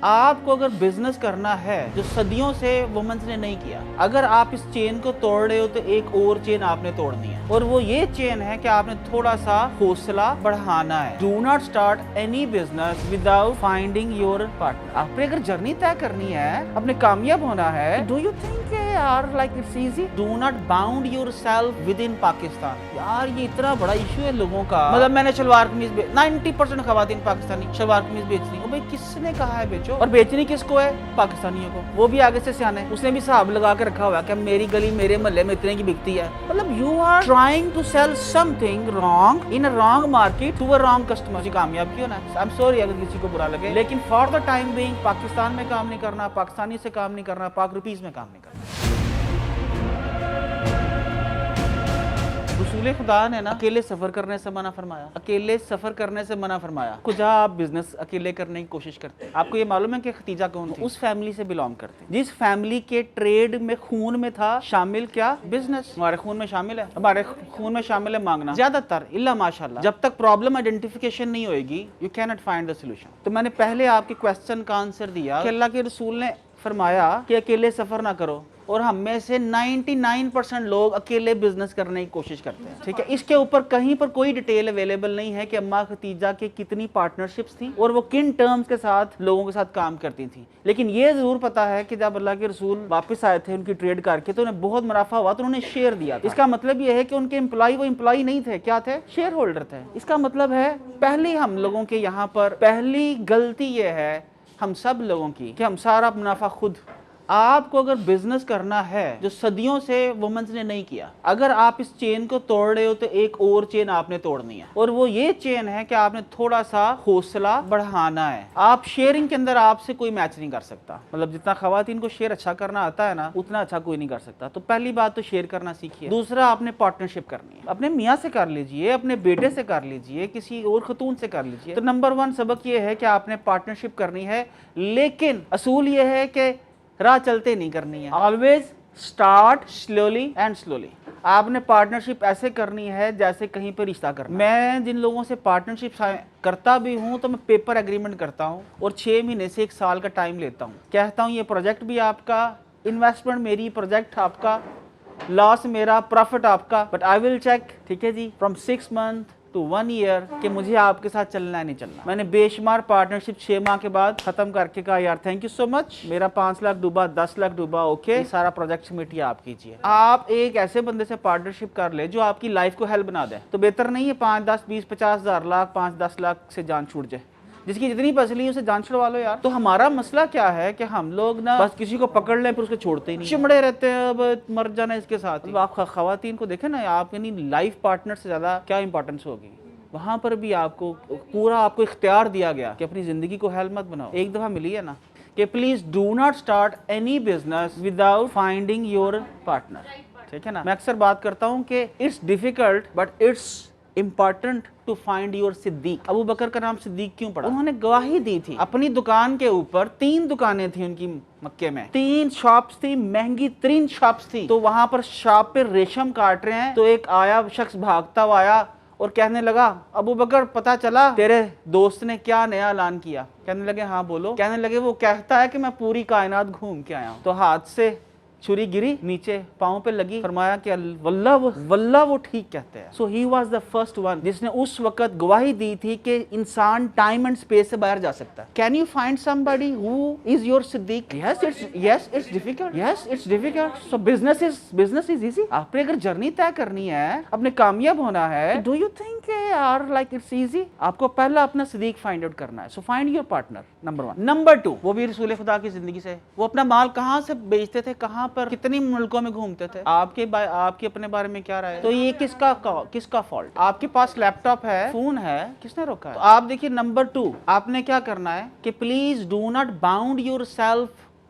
آپ کو اگر بزنس کرنا ہے جو صدیوں سے وومنس نے نہیں کیا، اگر آپ اس چین کو توڑ رہے ہو تو ایک اور چین آپ نے توڑنی ہے، اور وہ یہ چین ہے کہ آپ نے تھوڑا سا حوصلہ بڑھانا ہے. Do not start any business without finding your partner. آپ نے اگر جرنی طے کرنی ہے، اپنے کامیاب ہونا ہے، ڈو یو تھنک یار like it's easy? Do not bound yourself within Pakistan. یار یہ اتنا بڑا ایشو ہے لوگوں کا. مطلب میں نے شلوار قمیض 90% خواتین پاکستانی شلوار قمیض بیچتی ہیں. بھائی کس نے کہا ہے بیچو؟ اور بیچنی کس کو ہے؟ پاکستانیوں کو. وہ بھی آگے سے سیانے ہیں، اس نے بھی حساب لگا کے رکھا ہوا ہے کہ میری گلی میرے محلے میں اتنے کی بکتی ہے. مطلب you are trying to sell something wrong in a wrong market to a wrong customer. کامیاب کیوں نا؟ آئی ایم سوری اگر کسی کو برا لگے، لیکن for the time being Pakistan میں کام نہیں کرنا، پاکستانی سے کام نہیں کرنا، پاک روپیز میں کام نہیں کرنا. رسول خدا نے نا اکیلے سفر کرنے سے منع فرمایا، اکیلے سفر کرنے سے منع فرمایا. کجا آپ بزنس اکیلے کرنے کی کوشش کرتے ہیں؟ آپ کو یہ معلوم ہے کہ ختیجہ کون تھی؟ اس فیملی سے بلانگ کرتے ہیں جس فیملی کے ٹریڈ میں خون میں تھا شامل کیا؟ بزنس. ہمارے خون میں شامل ہے، ہمارے خون میں شامل ہے مانگنا. زیادہ تر الا ماشاءاللہ جب تک پرابلم آئیڈینٹیفیکیشن نہیں ہوئے گی یو کی ناٹ فائنڈ دا سولوشن. تو میں نے پہلے آپ کے کوسچن کا آنسر دیا کہ اللہ کے رسول نے فرمایا کہ اکیلے سفر نہ کرو، اور ہم میں سے 99% لوگ اکیلے بزنس کرنے کی کوشش کرتے ہیں. ٹھیک ہے، اس کے اوپر کہیں پر کوئی ڈیٹیل اویلیبل نہیں ہے کہ اماں ختیجہ کے کتنی پارٹنرشپس تھیں اور وہ کن ٹرمز کے ساتھ لوگوں کے ساتھ کام کرتی تھیں. لیکن یہ ضرور پتا ہے کہ جب اللہ کے رسول واپس آئے تھے ان کی ٹریڈ کر کے تو انہیں بہت منافع ہوا تو انہوں نے شیئر دیا تھا. اس کا مطلب یہ ہے کہ ان کے امپلائی وہ امپلائی نہیں تھے، کیا تھے؟ شیئر ہولڈر تھے. اس کا مطلب ہے پہلی ہم لوگوں کے یہاں پر پہلی غلطی یہ ہے ہم سب لوگوں کی کہ ہم سارا منافع خود. آپ کو اگر بزنس کرنا ہے جو صدیوں سے وومنس نے نہیں کیا، اگر آپ اس چین کو توڑ رہے ہو تو ایک اور چین آپ نے توڑنی ہے، اور وہ یہ چین ہے کہ آپ نے تھوڑا سا حوصلہ بڑھانا ہے. آپ شیئرنگ کے اندر آپ سے کوئی میچ نہیں کر سکتا. مطلب جتنا خواتین کو شیئر اچھا کرنا آتا ہے نا، اتنا اچھا کوئی نہیں کر سکتا. تو پہلی بات تو شیئر کرنا سیکھیے. دوسرا آپ نے پارٹنرشپ کرنی ہے. اپنے میاں سے کر لیجئے، اپنے بیٹے سے کر لیجئے، کسی اور خاتون سے کر لیجئے. تو نمبر 1 سبق یہ ہے کہ آپ نے پارٹنرشپ کرنی ہے، لیکن اصول یہ ہے کہ راہ چلتے نہیں کرنی ہے. Always start slowly and slowly. آپ نے پارٹنرشپ ایسے کرنی ہے جیسے کہیں پہ رشتہ کرنا. میں جن لوگوں سے پارٹنرشپ کرتا بھی ہوں تو میں پیپر ایگریمنٹ کرتا ہوں اور 6 مہینے سے 1 سال کا ٹائم لیتا ہوں. کہتا ہوں یہ پروجیکٹ بھی آپ کا، انویسٹمنٹ میری، پروجیکٹ آپ کا، لاس میرا، پروفٹ آپ کا، بٹ آئی ول چیک. ٹھیک ہے جی، فرام 6 months to 1 year کہ مجھے آپ کے ساتھ چلنا ہے نہیں چلنا. میں نے بے شمار پارٹنرشپ 6 ماہ کے بعد ختم کر کے کہا یار تھینک یو سو مچ، میرا 5 لاکھ ڈوبا، 10 لاکھ ڈوبا، اوکے سارا پروجیکٹ سمیٹیے آپ کیجیے. آپ ایک ایسے بندے سے پارٹنرشپ کر لے جو آپ کی لائف کو ہیلپ بنا دے. تو بہتر نہیں ہے 5 10 20 50 ہزار لاکھ 5 10 لاکھ سے جان چھوٹ جائے. جس کی جتنی پسلی ہے اسے جان چھڑوا لو یار. تو ہمارا مسئلہ کیا ہے کہ ہم لوگ نا بس کسی کو پکڑ لیں پھر اس کو چھوڑتے ہی نہیں، چمڑے رہتے ہیں، اب مر جانا اس کے ساتھ. آپ خواتین کو دیکھیں نا، آپ یعنی لائف پارٹنر سے زیادہ کیا امپورٹنس ہوگی. وہاں پر بھی آپ کو پورا آپ کو اختیار دیا گیا کہ اپنی زندگی کو حل مت بناؤ. ایک دفعہ ملی ہے نا کہ please do not start any business without finding your partner. ٹھیک ہے نا. میں اکثر بات کرتا ہوں کہ it's difficult but it's important to find your Siddiq. Abu Bakr کا نام صدیق کیوں پڑا؟ انہوں نے گواہی دی تھی اپنی دکان کے اوپر. 3 دکانیں تھیں ان کی مکے میں، 3 شاپس تھی، مہنگی ترین شاپس تھی. تو وہاں پر شاپ پہ ریشم کاٹ رہے ہیں تو ایک آیا شخص بھاگتا ہوا آیا اور کہنے لگا ابو بکر پتا چلا تیرے دوست نے کیا نیا اعلان کیا؟ کہنے لگے ہاں بولو. کہنے لگے وہ کہتا ہے کہ میں پوری کائنات گھوم کے آیا ہوں. تو ہاتھ سے چھری گری نیچے، پاؤں پہ لگی. فرمایا کہ واللہ وہ ٹھیک کہتے ہیں. So he was the first one جس نے اس وقت گواہی دی تھی کہ انسان ٹائم اینڈ اسپیس سے باہر جا سکتا ہے. Can you find somebody who is your Siddique? yes it's difficult. So business is easy. آپ نے اگر جرنی طے کرنی ہے، اپنے کامیاب ہونا ہے، do you think یار like it's easy؟ آپ کو پہلا اپنا صدیق فائنڈ آؤٹ کرنا ہے. So find your partner number 1. Number 2 وہ بھی رسول خدا کی زندگی سے. وہ اپنا مال کہاں سے بیچتے تھے، کہاں پر کتنی ملکوں میں گھومتے تھے. آپ کے اپنے بارے میں کیا رائے ہے؟ تو یہ کس کا فالٹ؟ آپ کے پاس لیپ ٹاپ ہے، فون ہے، کس نے روکا ہے؟ تو آپ دیکھیے نمبر 2 آپ نے کیا کرنا ہے کہ please do not bound your self